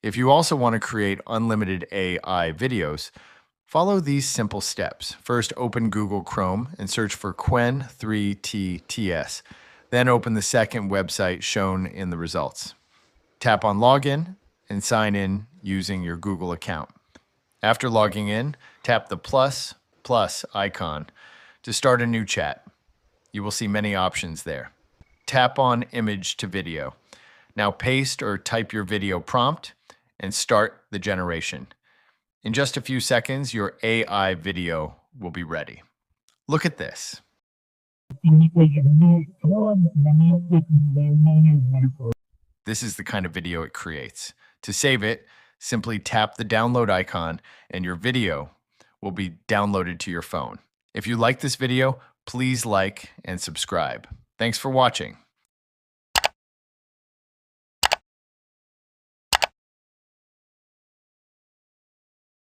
If you also want to create unlimited AI videos, follow these simple steps. First, open Google Chrome and search for Quen3TTS. Then open the second website shown in the results. Tap on Login and sign in using your Google account. After logging in, tap the plus icon to start a new chat. You will see many options there. Tap on Image to Video. Now paste or type your video prompt and start the generation. In just a few seconds, your AI video will be ready. Look at this. This is the kind of video it creates. To save it, simply tap the download icon and your video will be downloaded to your phone. If you like this video, please like and subscribe. Thanks for watching.